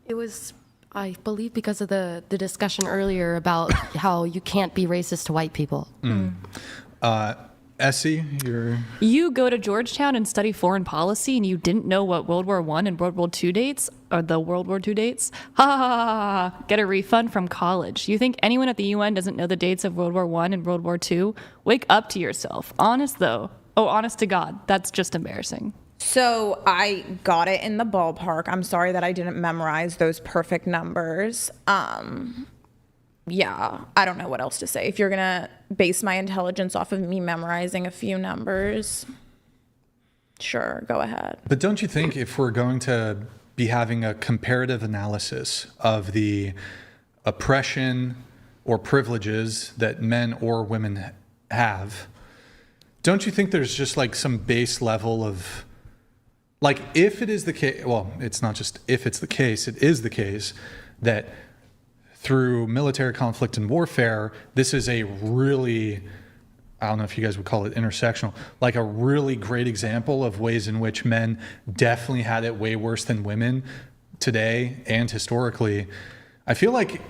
It was, I believe, because of the discussion earlier about how you can't be racist to white people. Essie, You go to Georgetown and study foreign policy, and you didn't know what World War I and World War II dates, or the World War II dates? Ha ha ha ha ha. Get a refund from college. You think anyone at the UN doesn't know the dates of World War I and World War II? Wake up to yourself. Honest, though. Oh, honest to God. That's just embarrassing. So I got it in the ballpark. I'm sorry that I didn't memorize those perfect numbers. Yeah, I don't know what else to say. If you're going to base my intelligence off of me memorizing a few numbers, sure, go ahead. But don't you think if we're going to be having a comparative analysis of the oppression or privileges that men or women have, don't you think there's just like some base level of, like, if it is the case, well, it's not just if it's the case, it is the case that through military conflict and warfare, this is a really, I don't know if you guys would call it intersectional, like a really great example of ways in which men definitely had it way worse than women today and historically. I feel like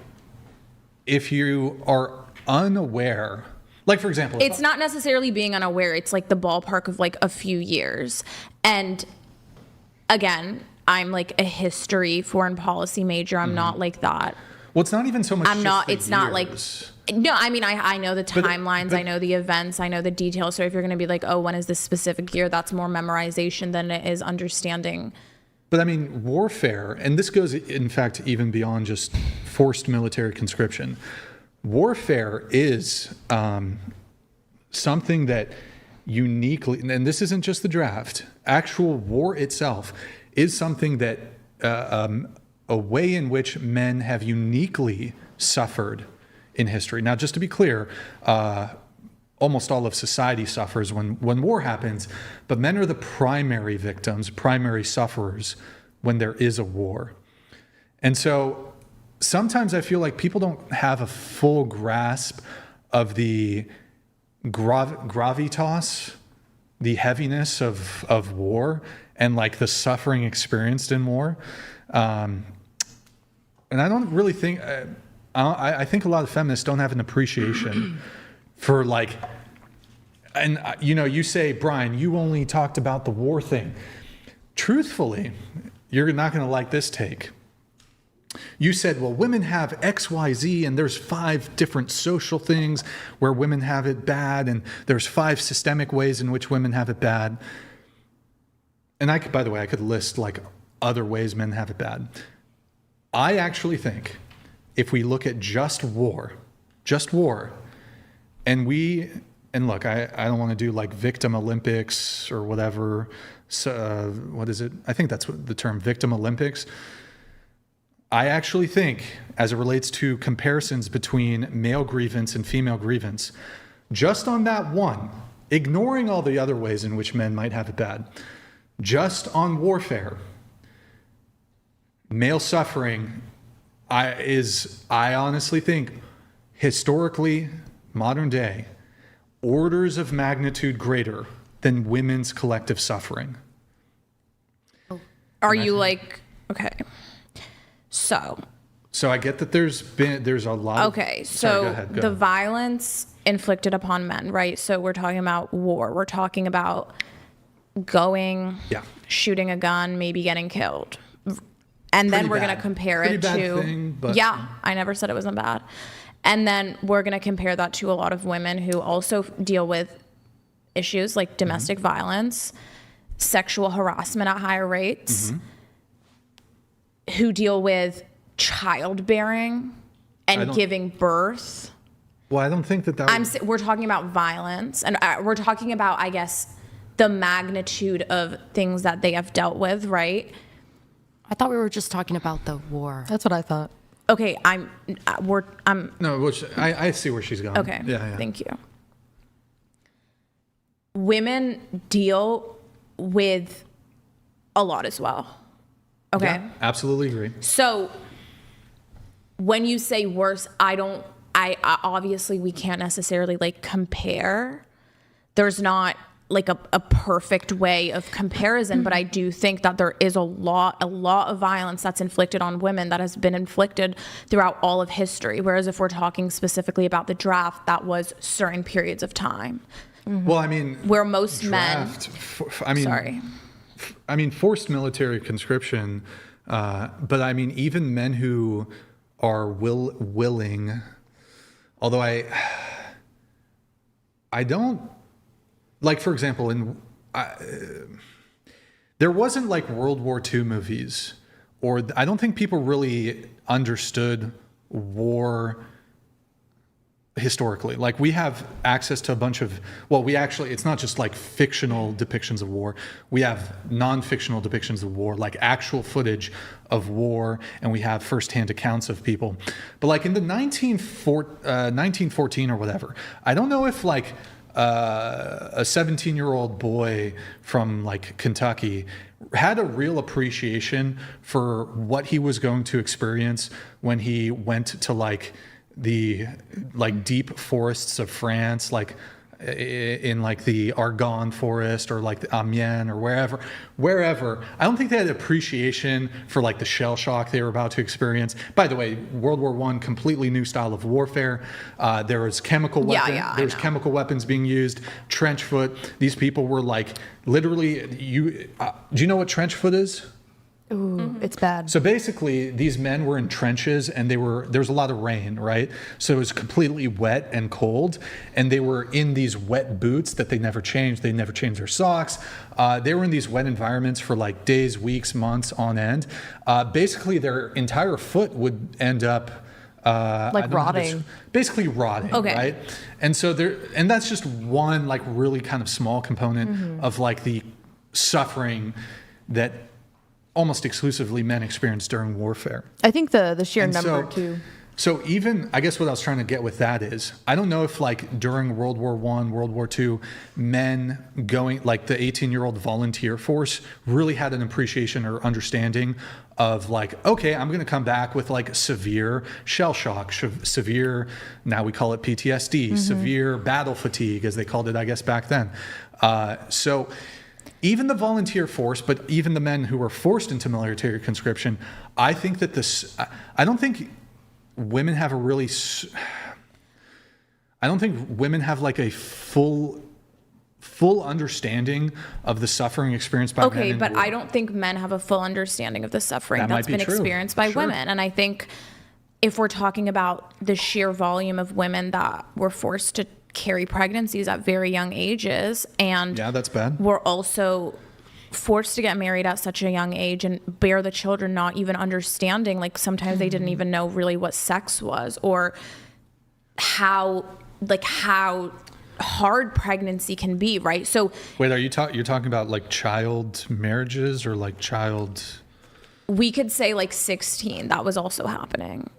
if you are unaware, like, for example, it's not necessarily being unaware. It's like the ballpark of like a few years. And again, I'm like a history, foreign policy major. I'm not like that. Well, it's not even so much. I'm not. It's not like. No, I mean, I know the timelines. I know the events. I know the details. So if you're going to be like, oh, when is this specific year? That's more memorization than it is understanding. But I mean, warfare, and this goes, in fact, even beyond just forced military conscription. Warfare is something that uniquely, and this isn't just the draft. Actual war itself is something that. A way in which men have uniquely suffered in history. Now, just to be clear, almost all of society suffers when war happens, but men are the primary victims, primary sufferers when there is a war. And so sometimes I feel like people don't have a full grasp of the gravitas, the heaviness of war, and like the suffering experienced in war. And I don't really think, I think a lot of feminists don't have an appreciation for like, and you know, you say, Brian, you only talked about the war thing. Truthfully, you're not going to like this take. You said, well, women have X, Y, Z, and there's 5 different social things where women have it bad, and there's 5 systemic ways in which women have it bad. And I could, by the way, I could list like other ways men have it bad. I actually think if we look at just war, and look, I don't want to do like victim Olympics or whatever. So, what is it? I think that's what the term, victim Olympics. I actually think, as it relates to comparisons between male grievance and female grievance, just on that one, ignoring all the other ways in which men might have it bad, just on warfare, male suffering I honestly think, historically, modern day, orders of magnitude greater than women's collective suffering. Are you like, okay. So I get that there's a lot. Okay, so go ahead. the violence inflicted upon men, right? So we're talking about war. We're talking about going, shooting a gun, maybe getting killed. And then we're going to compare it to, I never said it wasn't bad. And then we're going to compare that to a lot of women who also deal with issues like domestic violence, sexual harassment at higher rates, who deal with childbearing and giving birth. Well, I don't think that we're talking about violence, and we're talking about, I guess, the magnitude of things that they have dealt with, right? I thought we were just talking about the war. That's what I thought. Okay, I'm. No, I see where she's going. Okay, thank you. Women deal with a lot as well. Okay. Yeah, absolutely agree. So when you say worse, I obviously we can't necessarily like compare. There's not like a perfect way of comparison, but I do think that there is a lot of violence that's inflicted on women that has been inflicted throughout all of history. Whereas if we're talking specifically about the draft, that was certain periods of time. Well, I mean, where most forced military conscription, but I mean, even men who are willing, although I don't, like, for example, there wasn't like World War II movies, or I don't think people really understood war historically. Like, we have access to a bunch of, it's not just like fictional depictions of war. We have non-fictional depictions of war, like actual footage of war, and we have firsthand accounts of people. But like in the 1914 or whatever, I don't know if like a 17-year-old boy from like Kentucky had a real appreciation for what he was going to experience when he went to like the like deep forests of France, like in like the Argonne forest or like the Amiens or wherever. I don't think they had appreciation for like the shell shock they were about to experience. By the way, World War I, completely new style of warfare. There was chemical weapons. There's chemical weapons being used. Trench foot. These people were like literally. Do you know what trench foot is? Ooh, it's bad. So basically, these men were in trenches, and there was a lot of rain, right? So it was completely wet and cold, and they were in these wet boots that they never changed. They never changed their socks. They were in these wet environments for like days, weeks, months on end. Basically, their entire foot would end up like rotting. Basically rotting, right? And so and that's just one like really kind of small component of like the suffering that almost exclusively men experience during warfare. I think the sheer number too. So even, I guess what I was trying to get with that is, I don't know if like during World War I, World War II, men going, like the 18-year-old volunteer force really had an appreciation or understanding of like, okay, I'm going to come back with like severe shell shock, severe, now we call it PTSD, severe battle fatigue, as they called it, I guess, back then. So even the volunteer force, but even the men who were forced into military conscription, I think that I don't think women have like a full understanding of the suffering experienced by men. Okay, but I don't think men have a full understanding of the suffering that's been experienced by women. And I think if we're talking about the sheer volume of women that were forced to carry pregnancies at very young ages, and that's bad. We're also forced to get married at such a young age and bear the children, not even understanding, like sometimes they didn't even know really what sex was, or how hard pregnancy can be, right? So wait, you're talking about like child marriages or like child? We could say like 16, that was also happening.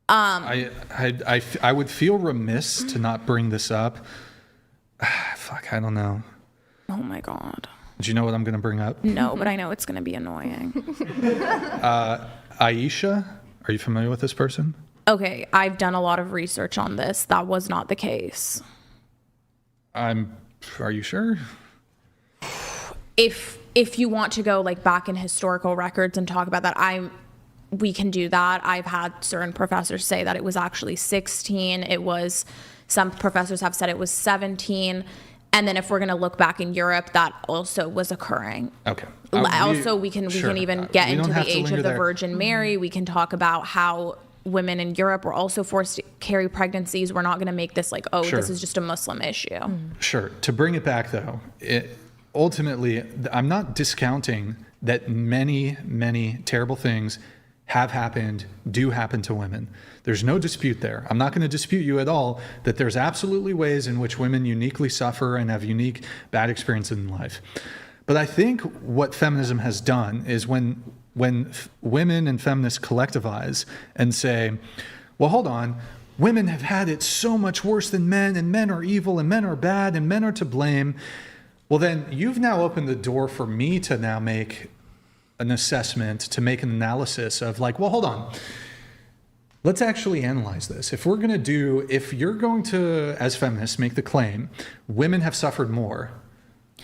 I would feel remiss to not bring this up. Fuck, I don't know. Oh my God. Do you know what I'm going to bring up? No, but I know it's going to be annoying. Aisha, are you familiar with this person? Okay, I've done a lot of research on this. That was not the case. Are you sure? If you want to go like back in historical records and talk about that, we can do that. I've had certain professors say that it was actually 16. Some professors have said it was 17. And then if we're going to look back in Europe, that also was occurring. Okay. We can even get into the age of the Virgin Mary. We can talk about how women in Europe were also forced to carry pregnancies. We're not going to make this like, this is just a Muslim issue. Sure. To bring it back though, ultimately, I'm not discounting that many, many terrible things do happen to women. There's no dispute there. I'm not going to dispute you at all that there's absolutely ways in which women uniquely suffer and have unique bad experiences in life. But I think what feminism has done is when women and feminists collectivize and say, well, hold on, women have had it so much worse than men, and men are evil, and men are bad, and men are to blame. Well, then you've now opened the door for me to now make an assessment, to make an analysis of like, well, hold on. let's actually analyze this. If you're going to, as feminists, make the claim, women have suffered more,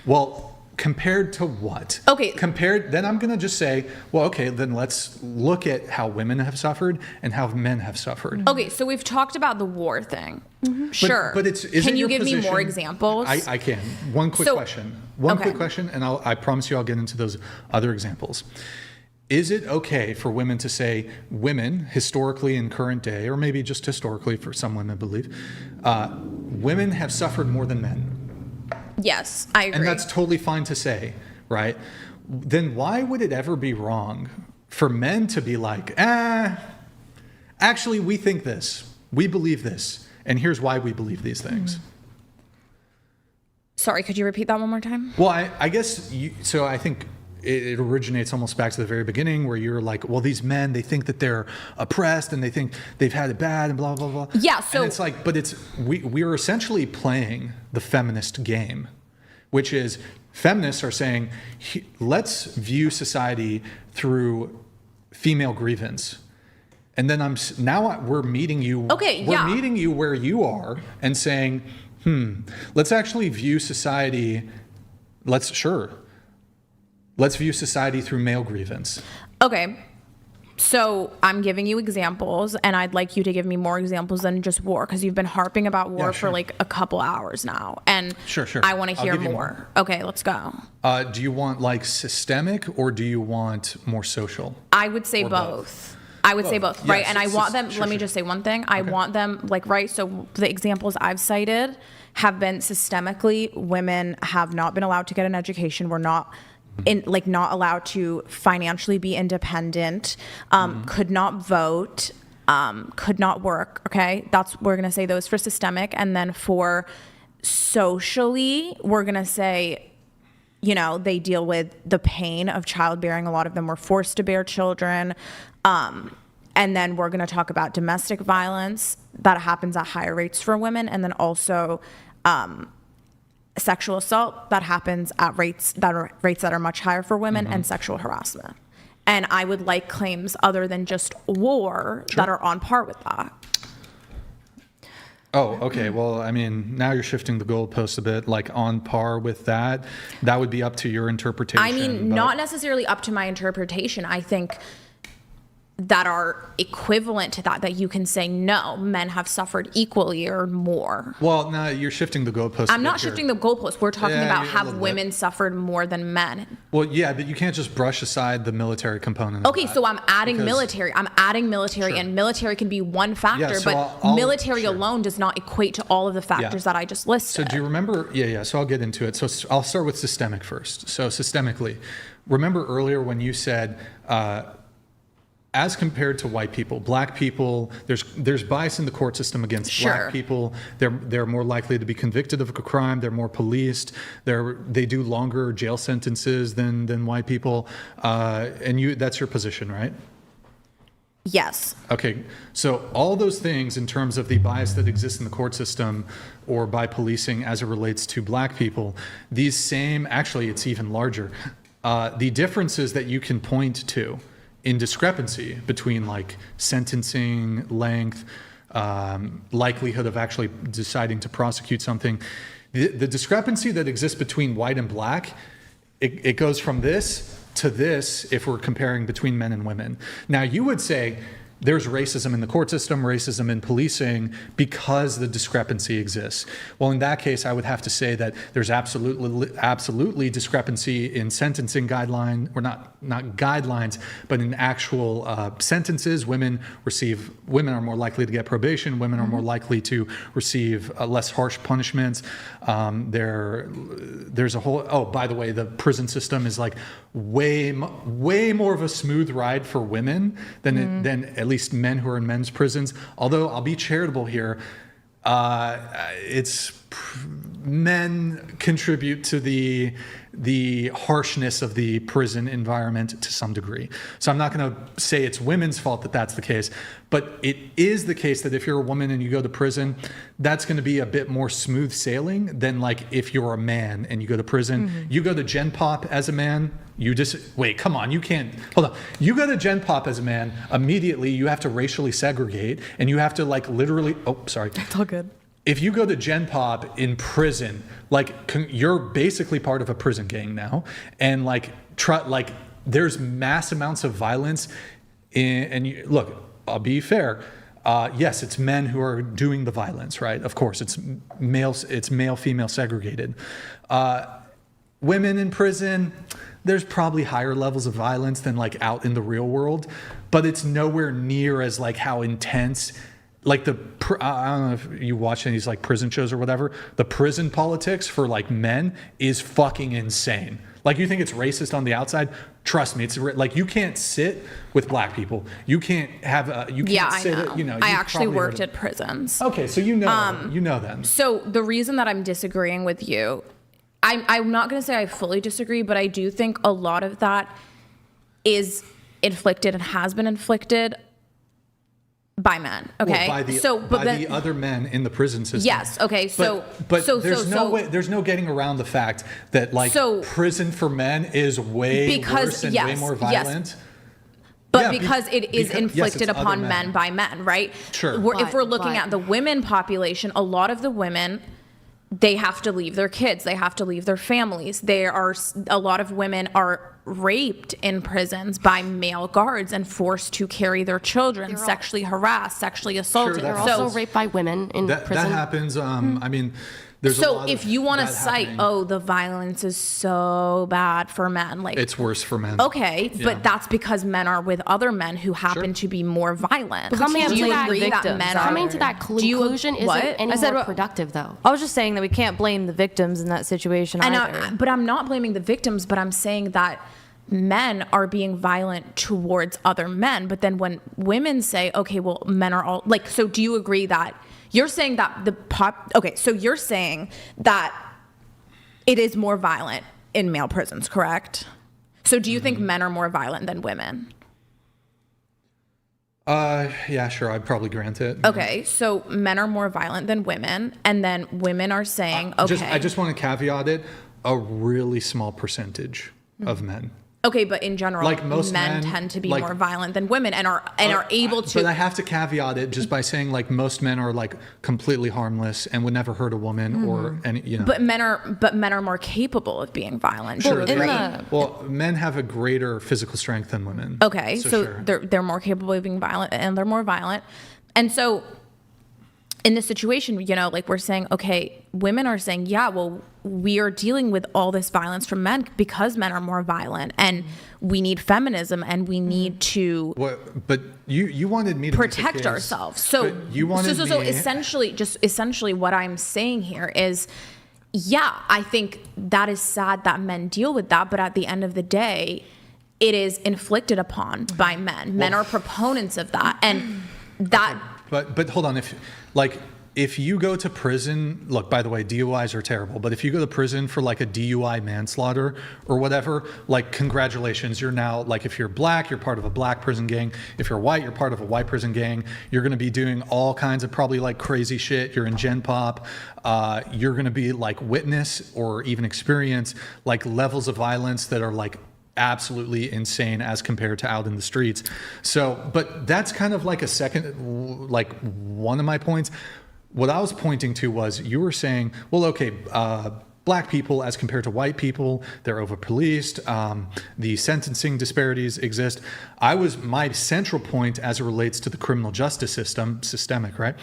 well, compared to what? Okay. Then I'm going to just say, well, okay, then let's look at how women have suffered and how men have suffered. Okay, so we've talked about the war thing. Sure. But can you give me more examples? I can. One quick question. Quick question, and I promise you I'll get into those other examples. Is it okay for women to say women, historically in current day, or maybe just historically for some women believe, women have suffered more than men? Yes, I agree. And that's totally fine to say, right? Then why would it ever be wrong for men to be like, actually, we think this, we believe this, and here's why we believe these things? Sorry, could you repeat that one more time? Well, I guess, so I think it originates almost back to the very beginning where you're like, well, these men, they think that they're oppressed and they think they've had it bad and blah, blah, blah. Yeah, so... And it's like, but we're essentially playing the feminist game, which is feminists are saying, let's view society through female grievance. And then we're meeting you. Okay, we're meeting you where you are and saying, let's actually view society, let's view society through male grievance. Okay. So I'm giving you examples, and I'd like you to give me more examples than just war, because you've been harping about war for like a couple hours now. And sure. I want to hear more. Okay, let's go. Do you want like systemic or do you want more social? I would say both. I would say both, right? Yes, and I want them, let me just say one thing. I want them, like, right? So the examples I've cited have been systemically, women have not been allowed to get an education. We're not not allowed to financially be independent, could not vote, could not work. Okay, we're gonna say those for systemic, and then for socially, we're gonna say, they deal with the pain of childbearing. A lot of them were forced to bear children, and then we're gonna talk about domestic violence that happens at higher rates for women, and then also sexual assault that happens at rates that are much higher for women, and sexual harassment. And I would like claims other than just war that are on par with that. Oh, okay. Well, I mean, now you're shifting the goalposts a bit, like on par with that. That would be up to your interpretation. I mean, not necessarily up to my interpretation. I think that are equivalent to that you can say, no, men have suffered equally or more. Well, no, you're shifting the goalposts. I'm not shifting the goalposts. We're talking about have women suffered more than men. Well, yeah, but you can't just brush aside the military component. Okay, so I'm adding military. I'm adding military, and military can be one factor, so but military alone does not equate to all of the factors that I just listed. So do you remember? Yeah. So I'll get into it. So I'll start with systemic first. So systemically, remember earlier when you said, as compared to white people, black people, there's bias in the court system against black people. They're more likely to be convicted of a crime. They're more policed. They do longer jail sentences than white people. And that's your position, right? Yes. Okay. So all those things in terms of the bias that exists in the court system or by policing as it relates to black people, actually it's even larger. The differences that you can point to in discrepancy between like sentencing length, likelihood of actually deciding to prosecute something, the discrepancy that exists between white and black, it goes from this to this if we're comparing between men and women. Now you would say there's racism in the court system, racism in policing because the discrepancy exists. Well, in that case, I would have to say that there's absolutely discrepancy in sentencing guideline, or not guidelines, but in actual sentences. Women are more likely to get probation. Women are more likely to receive less harsh punishments. There's a whole. Oh, by the way, the prison system is like way more of a smooth ride for women than at least men who are in men's prisons. Although I'll be charitable here, men contribute to the harshness of the prison environment to some degree. So I'm not going to say it's women's fault that that's the case, but it is the case that if you're a woman and you go to prison, that's going to be a bit more smooth sailing than like if you're a man and you go to prison. You go to Gen Pop as a man, Wait, come on. You can't. Hold on. You go to Gen Pop as a man, immediately you have to racially segregate and you have to like literally. Oh, sorry. It's all good. If you go to Gen Pop in prison, like you're basically part of a prison gang now. And like, there's mass amounts of violence. Look, I'll be fair. Yes, it's men who are doing the violence, right? Of course, it's male, female segregated. Women in prison, there's probably higher levels of violence than like out in the real world, but it's nowhere near as like how intense, like I don't know if you watch any of these like prison shows or whatever, the prison politics for like men is fucking insane. Like you think it's racist on the outside? Trust me, it's like you can't sit with black people. You can't have you can't yeah, sit I know. You know, I actually worked at prisons. Okay, so you know them. So the reason that I'm disagreeing with you, I'm not going to say I fully disagree, but I do think a lot of that is inflicted and has been inflicted by men. Okay, well, by the other men in the prison system. Yes. Okay. But there's no way. There's no getting around the fact that like prison for men is way worse and way more violent. Yes. But because it is inflicted upon men by men, right? Sure. If we're looking at the women population, a lot of the women, they have to leave their kids. They have to leave their families. A lot of women are raped in prisons by male guards and forced to carry their children, sexually harassed, sexually assaulted. They're also raped by women in prison. That happens. I mean, there's a lot if you want to cite, the violence is so bad for men, like it's worse for men. Okay, but that's because men are with other men who happen to be more violent. But coming to that conclusion isn't any more productive, though. I was just saying that we can't blame the victims in that situation either. But I'm not blaming the victims, but I'm saying that men are being violent towards other men. But then when women say, okay, well, men are all like, so do you agree that you're saying that so you're saying that it is more violent in male prisons, correct? So do you think men are more violent than women? Yeah, sure. I'd probably grant it. Okay, so men are more violent than women, and then women are saying, okay. I just want to caveat it, a really small percentage of men. Okay, but in general, like most men tend to be more violent than women and are able to. But I have to caveat it just by saying like most men are like completely harmless and would never hurt a woman or any, you know. But men are more capable of being violent. Sure. Well, men have a greater physical strength than women. Okay, so sure. they're more capable of being violent and they're more violent, and so in this situation, you know, like we're saying, okay, women are saying, yeah, well, we are dealing with all this violence from men because men are more violent, and we need feminism, and we need to. But you wanted me to protect ourselves. So you wanted so essentially, what I'm saying here is, yeah, I think that is sad that men deal with that, but at the end of the day, it is inflicted upon by men. Men are proponents of that, and that. Okay. But hold on, if you go to prison, look, by the way, DUIs are terrible, but if you go to prison for like a DUI manslaughter or whatever, like congratulations, you're now, like if you're black, you're part of a black prison gang. If you're white, you're part of a white prison gang. You're going to be doing all kinds of probably like crazy shit. You're in Gen Pop. You're going to be like witness or even experience like levels of violence that are like absolutely insane as compared to out in the streets. So, but that's kind of like a second, like one of my points. What I was pointing to was you were saying, well, okay, black people as compared to white people, they're over-policed. The sentencing disparities exist. My central point as it relates to the criminal justice system, systemic, right,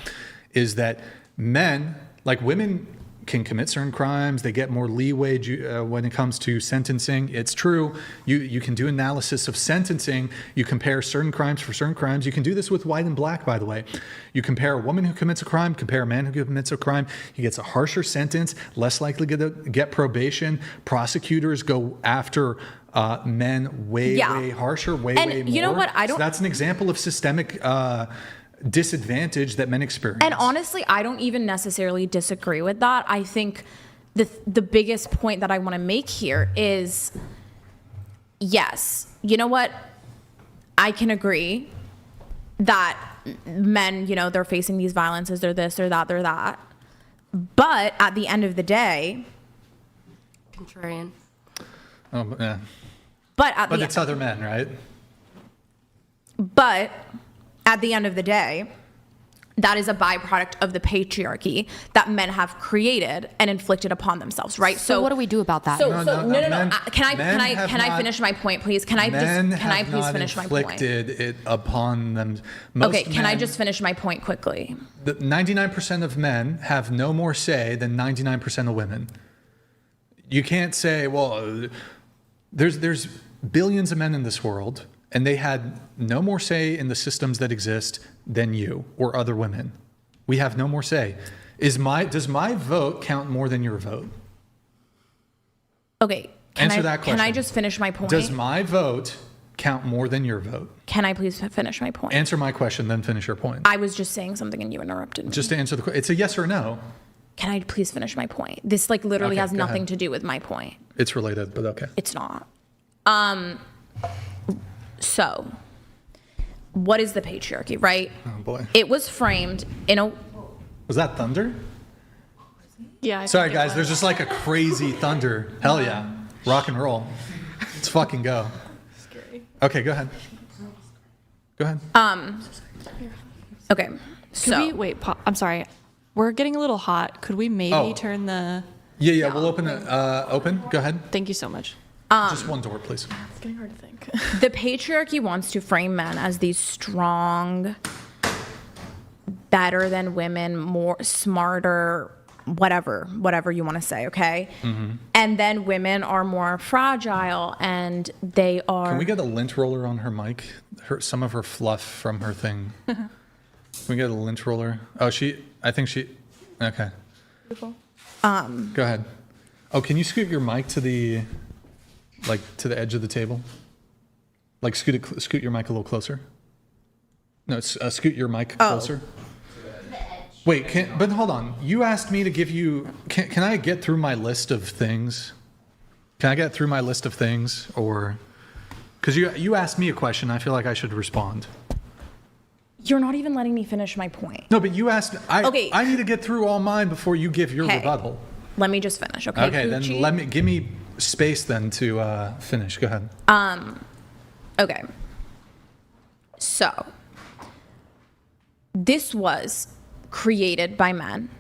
is that men, like women, can commit certain crimes. They get more leeway when it comes to sentencing. It's true. You can do analysis of sentencing. You compare certain crimes for certain crimes. You can do this with white and black, by the way. You compare a woman who commits a crime, compare a man who commits a crime. He gets a harsher sentence, less likely to get probation. Prosecutors go after men way harsher, way more. You know what? So that's an example of systemic disadvantage that men experience. And honestly, I don't even necessarily disagree with that. I think the biggest point that I want to make here is, yes, you know what? I can agree that men, you know, they're facing these violences, they're this, they're that. But at the end of the day, contrarian. Yeah. But it's other men, right? But at the end of the day, that is a byproduct of the patriarchy that men have created and inflicted upon themselves, right? So what do we do about that? No. Men- Can I men have finish my point, please? Can I please finish my point? Inflicted it upon them. Can I just finish my point quickly? 99% of men have no more say than 99% of women. You can't say, well, there's billions of men in this world, and they had no more say in the systems that exist than you or other women. We have no more say. Does my vote count more than your vote? Okay. Answer that question. Can I just finish my point? Does my vote count more than your vote? Can I please finish my point? Answer my question, then finish your point. I was just saying something and you interrupted me. Just to answer the question, it's a yes or no. Can I please finish my point? This literally Okay, has go nothing ahead. to do with my point. It's related, but okay. It's not. So, what is the patriarchy, right? Oh boy. It was framed in a... Was that thunder? Yeah. Sorry guys, there's just like a crazy thunder. Hell yeah. Rock and roll. Let's fucking go. Scary. Okay, go ahead. Go ahead. Okay, so... Wait, I'm sorry. We're getting a little hot. Could we maybe turn the... Yeah, we'll open it. Open, go ahead. Thank you so much. Just one door, please. It's getting hard to think. The patriarchy wants to frame men as these strong, better than women, more smarter, whatever you want to say, okay? Mm-hmm. And then women are more fragile and they are... Can we get a lint roller on her mic? Some of her fluff from her thing. Can we get a lint roller? Oh, I think she... Okay. Beautiful. Go ahead. Oh, can you scoot your mic to the edge of the table? Like scoot your mic a little closer. No, scoot your mic closer. Wait, but hold on. You asked me to give you. Can I get through my list of things? Can I get through my list of things, or because you asked me a question, I feel like I should respond. You're not even letting me finish my point. No, but you asked. Okay. I need to get through all mine before you give your rebuttal. Let me just finish, okay? Okay, then give me space then to finish. Go ahead. Okay. So, this was created by men,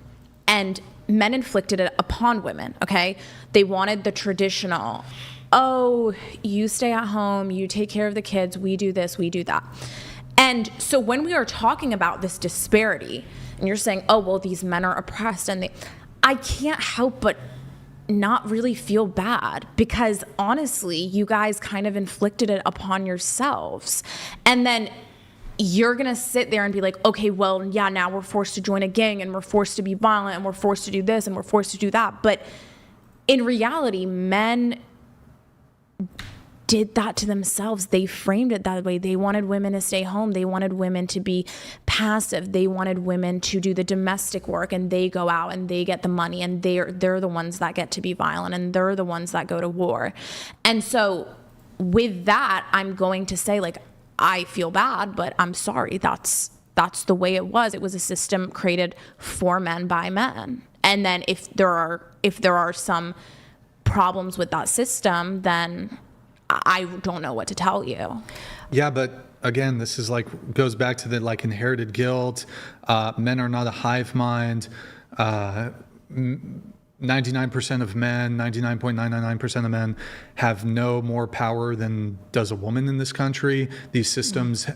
and men inflicted it upon women, okay? They wanted the traditional, oh, you stay at home, you take care of the kids, we do this, we do that. And so when we are talking about this disparity, and you're saying, oh, well, these men are oppressed, and I can't help but not really feel bad, because honestly, you guys kind of inflicted it upon yourselves. And then you're gonna sit there and be like, okay, well, yeah, now we're forced to join a gang and we're forced to be violent and we're forced to do this and we're forced to do that. But in reality, men did that to themselves. They framed it that way. They wanted women to stay home. They wanted women to be passive. They wanted women to do the domestic work, and they go out and they get the money, and they're the ones that get to be violent, and they're the ones that go to war. And so with that, I'm going to say, like, I feel bad, but I'm sorry. That's the way it was. It was a system created for men by men. And then if there are some problems with that system, then I don't know what to tell you. Yeah, but again, this is goes back to the inherited guilt. Men are not a hive mind. 99% of men, 99.999% of men have no more power than does a woman in this country. These systems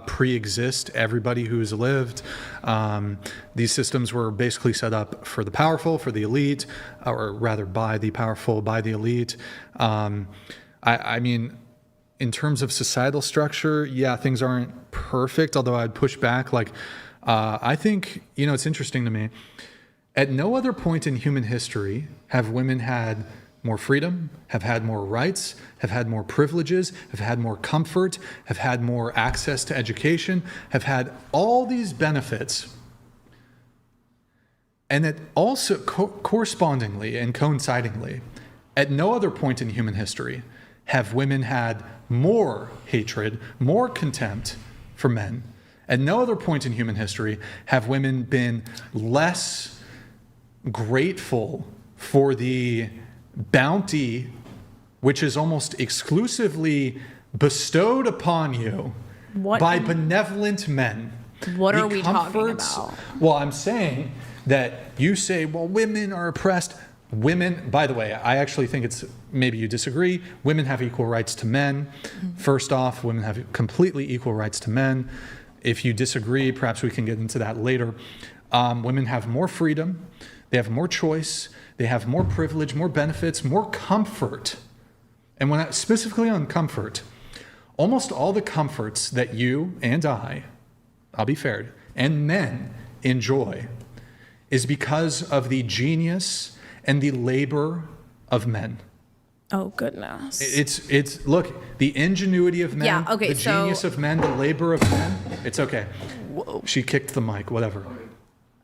pre-exist everybody who's lived. These systems were basically set up for the powerful, for the elite, or rather by the powerful, by the elite. I mean, in terms of societal structure, yeah, things aren't perfect, although I'd push back. I think, it's interesting to me. At no other point in human history have women had more freedom, have had more rights, have had more privileges, have had more comfort, have had more access to education, have had all these benefits. And that also correspondingly and coincidingly, at no other point in human history have women had more hatred, more contempt for men. At no other point in human history have women been less grateful for the bounty which is almost exclusively bestowed upon you by benevolent men. What are we talking about? Well, I'm saying that you say, well, women are oppressed. Women, by the way, I actually think it's, maybe you disagree, women have equal rights to men. First off, women have completely equal rights to men. If you disagree, perhaps we can get into that later. Women have more freedom. They have more choice. They have more privilege, more benefits, more comfort. And when specifically on comfort, almost all the comforts that you and I'll be fair, and men enjoy is because of the genius and the labor of men. Oh, goodness. It's look, the ingenuity of men, the genius of men, the labor of men. It's okay. Whoa. She kicked the mic, whatever.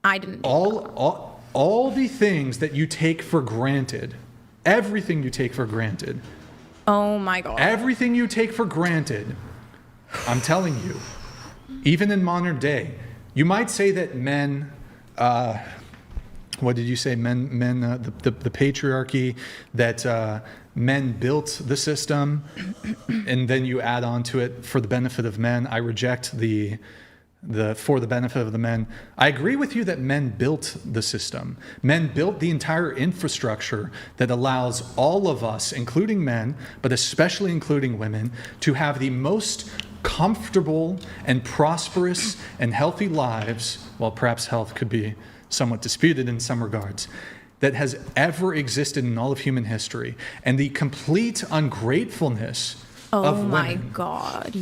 I didn't. All the things that you take for granted, everything you take for granted. Oh my God. Everything you take for granted, I'm telling you, even in modern day, you might say that men, what did you say? The patriarchy, that men built the system, and then you add on to it for the benefit of men. I reject the for the benefit of the men. I agree with you that men built the system. Men built the entire infrastructure that allows all of us, including men, but especially including women, to have the most comfortable and prosperous and healthy lives, well, perhaps health could be somewhat disputed in some regards, that has ever existed in all of human history. And the complete ungratefulness of women. Oh my God,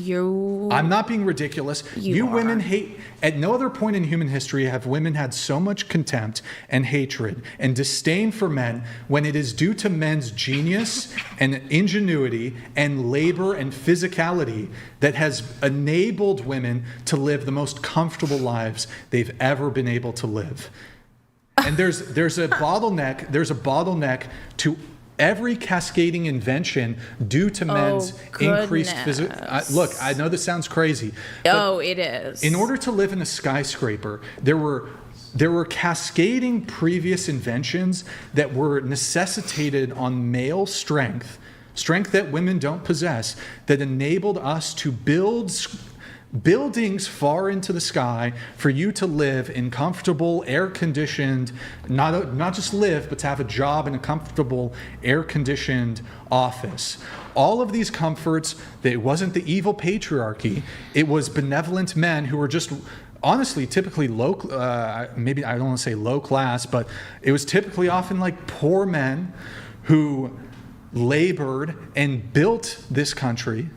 I'm not being ridiculous. You women hate, at no other point in human history have women had so much contempt and hatred and disdain for men when it is due to men's genius and ingenuity and labor and physicality that has enabled women to live the most comfortable lives they've ever been able to live. And there's a bottleneck to every cascading invention due to men's increased physical. Look, I know this sounds crazy. Oh, it is. In order to live in a skyscraper, there were cascading previous inventions that were necessitated on male strength that women don't possess, that enabled us to build buildings far into the sky for you to live in comfortable, air-conditioned, not just live, but to have a job in a comfortable, air-conditioned office. All of these comforts, it wasn't the evil patriarchy, it was benevolent men who were just honestly typically low, maybe I don't want to say low class, but it was typically often like poor men who labored and built this country.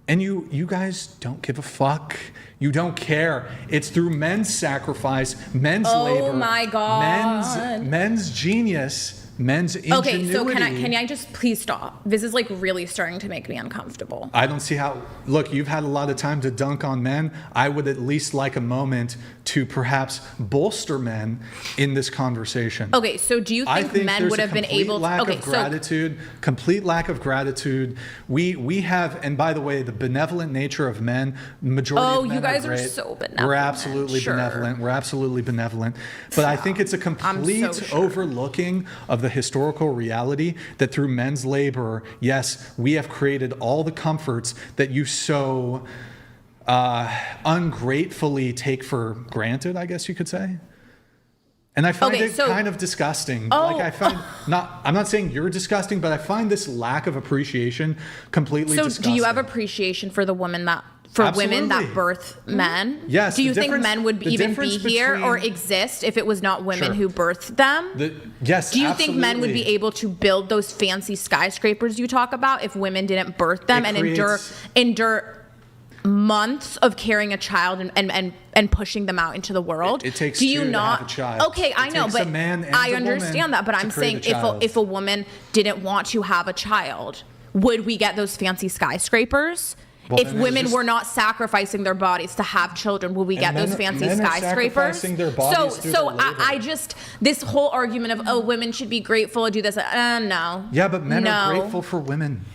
And you guys don't give a fuck. You don't care. It's through men's sacrifice, men's labor. Oh my God. Men's genius, men's ingenuity. Okay, so can I just please stop? This is like really starting to make me uncomfortable. I don't see how. Look, you've had a lot of time to dunk on men. I would at least like a moment to perhaps bolster men in this conversation. Okay, so do you think men would have been able to? Complete lack of gratitude. We have, and by the way, the benevolent nature of men, majority of men you guys are are so benevolent. We're absolutely benevolent. We're absolutely benevolent. But I think it's a complete overlooking of the historical reality that through men's labor, yes, we have created all the comforts that you so ungratefully take for granted, I guess you could say. And I find it kind of disgusting. I'm not saying you're disgusting, but I find this lack of appreciation completely disgusting. So do you have appreciation for the women that women that birth men? Yes. Do you think men would even be here or exist if it was not women who birthed them? Yes. Do you think men would be able to build those fancy skyscrapers you talk about if women didn't birth them and endure months of carrying a child and pushing them out into the world? It takes two to have a child. Okay, I know, but I understand that. But I'm saying if a woman didn't want to have a child, would we get those fancy skyscrapers? Well, if women were not sacrificing their bodies to have children, would we get those fancy skyscrapers? I just, this whole argument of, women should be grateful to do this. No. Yeah, but men are grateful for women.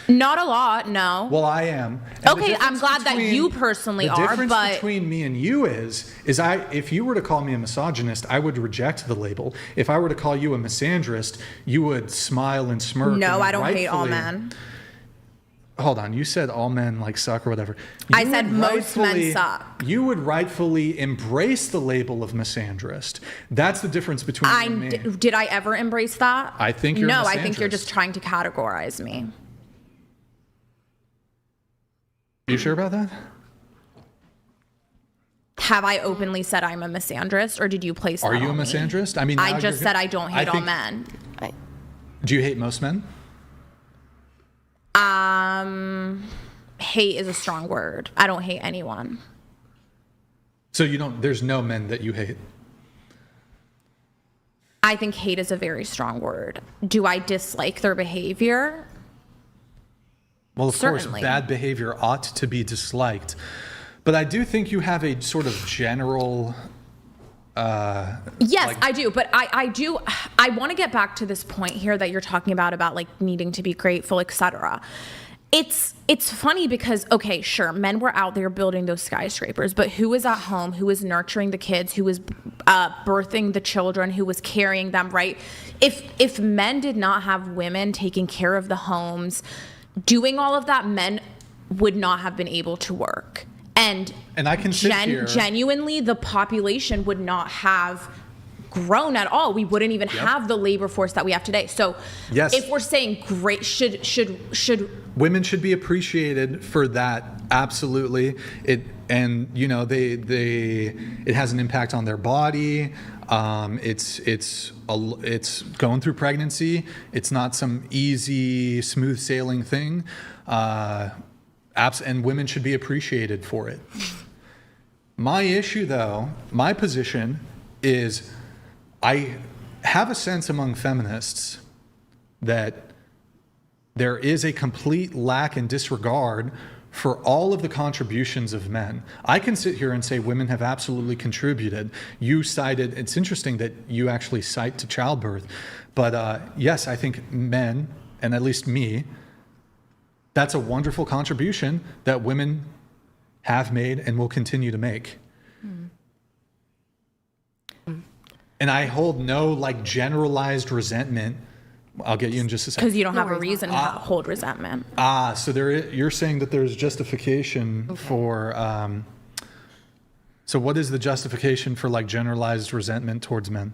Not a lot, no. Well, I am. And okay, I'm glad that you personally are, but... The difference between me and you is if you were to call me a misogynist, I would reject the label. If I were to call you a misandrist, you would smile and smirk. No, I don't hate all men. Hold on, you said all men like suck or whatever. I said most men suck. You would rightfully embrace the label of misandrist. That's the difference between you and me. Did I ever embrace that? I think you're No, a I think you're misandrist. just trying to categorize me. You sure about that? Have I openly said I'm a misandrist, or did you place that Are you a on me? misandrist? I mean, I just said I don't hate all men. Do you hate most men? Hate is a strong word. I don't hate anyone. So you don't, there's no men that you hate? I think hate is a very strong word. Do I dislike their behavior? Well, of Certainly. course, bad behavior ought to be disliked. But I do think you have a sort of general... Yes, I do. But I want to get back to this point here that you're talking about like needing to be grateful, etc. It's funny because, okay, sure, men were out there building those skyscrapers, but who was at home? Who was nurturing the kids? Who was birthing the children? Who was carrying them, right? If men did not have women taking care of the homes, doing all of that, men would not have been able to work. And I can sit here. Genuinely, the population would not have grown at all. We wouldn't even have the labor force that we have today. So yes. If we're saying great, should women should be appreciated for that. Absolutely. It has an impact on their body. It's going through pregnancy. It's not some easy, smooth sailing thing. And women should be appreciated for it. My issue, though, my position is I have a sense among feminists that there is a complete lack and disregard for all of the contributions of men. I can sit here and say women have absolutely contributed. You cited, it's interesting that you actually cite to childbirth, but yes, I think men, and at least me, that's a wonderful contribution that women have made and will continue to make. And I hold no like generalized resentment. I'll get you in just a second. Because you don't have a reason to hold resentment. So you're saying that there's justification for. So what is the justification for like generalized resentment towards men?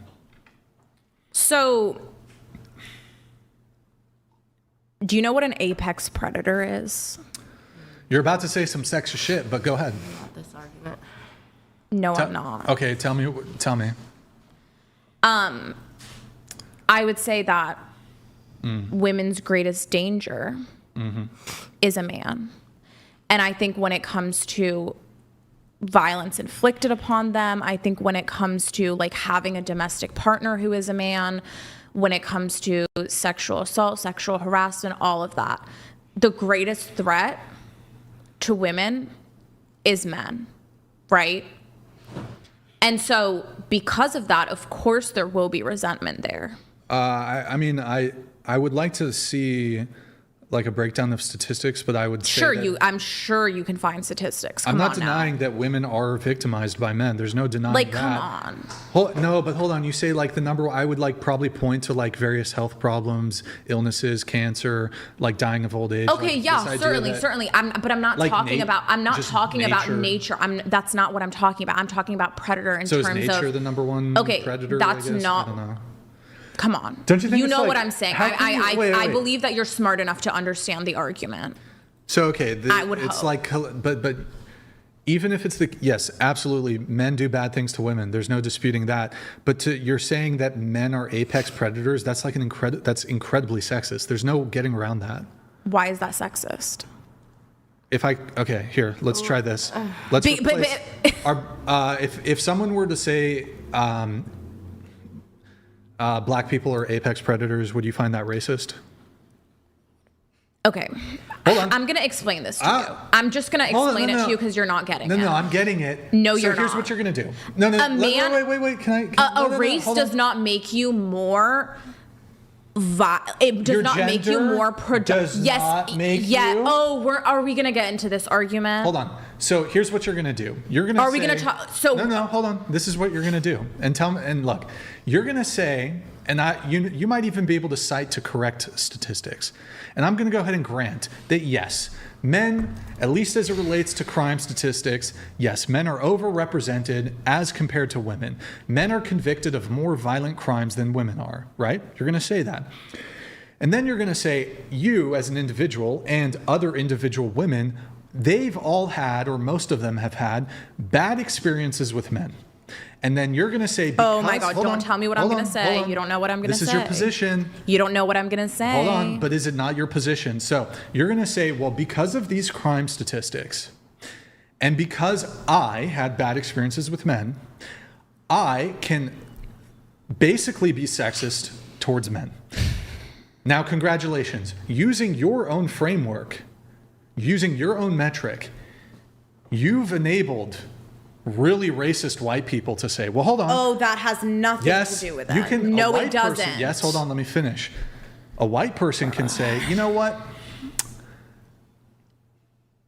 So, do you know what an apex predator is? You're about to say some sexist shit, but go ahead. Not this argument. No, I'm not. Okay, tell me. I would say that women's greatest danger is a man. And I think when it comes to violence inflicted upon them, I think when it comes to like having a domestic partner who is a man, when it comes to sexual assault, sexual harassment, all of that, the greatest threat to women is men, right? And so because of that, of course, there will be resentment there. I mean, I would like to see like a breakdown of statistics, but I would say I'm sure you can find statistics. I'm not denying that women are victimized by men. There's no denying that. Come on. But hold on. You say like the number. I would like probably point to like various health problems, illnesses, cancer, like dying of old age. Okay, like, yeah, certainly. But I'm not like talking about. I'm not talking about nature. That's not what I'm talking about. I'm talking about predator in terms of. So is nature the number one predator? That's I guess? not. I don't know. Come on. Don't you think you know like, what I'm saying? Wait. I believe that you're smart enough to understand the argument. So okay, I would it's hope. like, but even if it's yes, absolutely, men do bad things to women. There's no disputing that. But you're saying that men are apex predators. That's like that's incredibly sexist. There's no getting around that. Why is that sexist? Here, let's try this. Let's replace if someone were to say. Black people are apex predators, would you find that racist? Okay. Hold on. I'm going to explain this to you. I'm just going to explain it to you because you're not getting it. No, I'm getting it. No, you're not. So here's what you're going to do. No. A man, wait. a race does not make you more it does Your not make you gender more productive. does not make you- Oh, are we gonna get into this argument? Hold on. So here's what you're going to do. You're going to. Are we gonna talk? So No. Hold on. This is what you're going to do. And tell me. And look, you're going to say, and you might even be able to cite to correct statistics. And I'm going to go ahead and grant that yes, men, at least as it relates to crime statistics, yes, men are overrepresented as compared to women. Men are convicted of more violent crimes than women are. Right? You're going to say that. And then you're going to say, you as an individual and other individual women, they've all had, or most of them have had, bad experiences with men. And then you're going to say, oh my God, don't tell me what I'm going to say. You don't know what I'm going to say. This is your position. You don't know what I'm going to say. Hold on, but is it not your position? So you're going to say, well, because of these crime statistics, and because I had bad experiences with men, I can basically be sexist towards men. Now, congratulations. Using your own framework, using your own metric, you've enabled really racist white people to say, well, hold on. Oh, that has nothing to do with that. No, it doesn't. Yes, hold on, let me finish. A white person can say, you know what?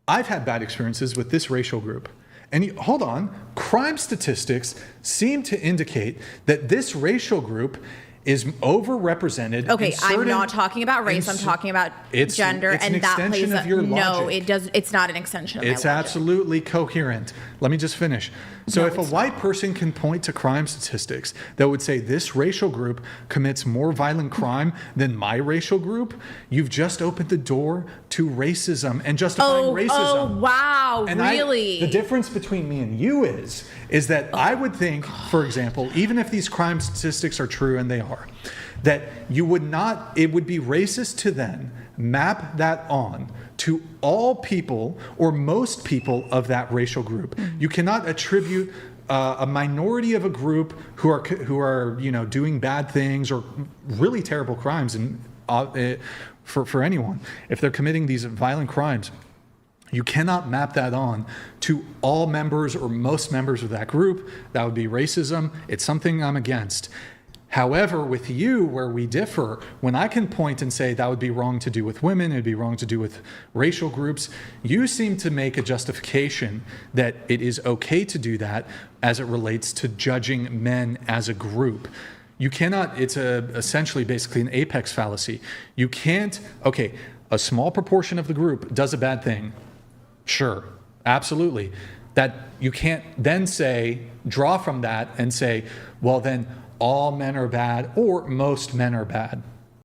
I've had bad experiences with this racial group. And hold on, crime statistics seem to indicate that this racial group is overrepresented. Okay, I'm not talking about race. I'm talking about gender, and that plays a no. It does. It's not an extension of my logic. It's absolutely coherent. Let me just finish. So if a white person can point to crime statistics that would say this racial group commits more violent crime than my racial group, you've just opened the door to racism and justifying racism. Oh, wow, and really? The difference between me and you is that I would think, for example, even if these crime statistics are true, and they are, that you would not, it would be racist to then map that on to all people or most people of that racial group. You cannot attribute a minority of a group who are doing bad things or really terrible crimes, and for anyone, if they're committing these violent crimes, you cannot map that on to all members or most members of that group. That would be racism. It's something I'm against. However, with you, where we differ, when I can point and say that would be wrong to do with women, it'd be wrong to do with racial groups, you seem to make a justification that it is okay to do that as it relates to judging men as a group. You cannot, it's essentially basically an apex fallacy. You can't, okay, a small proportion of the group does a bad thing. Sure, absolutely. That you can't then draw from that and say, well, then all men are bad or most men are bad.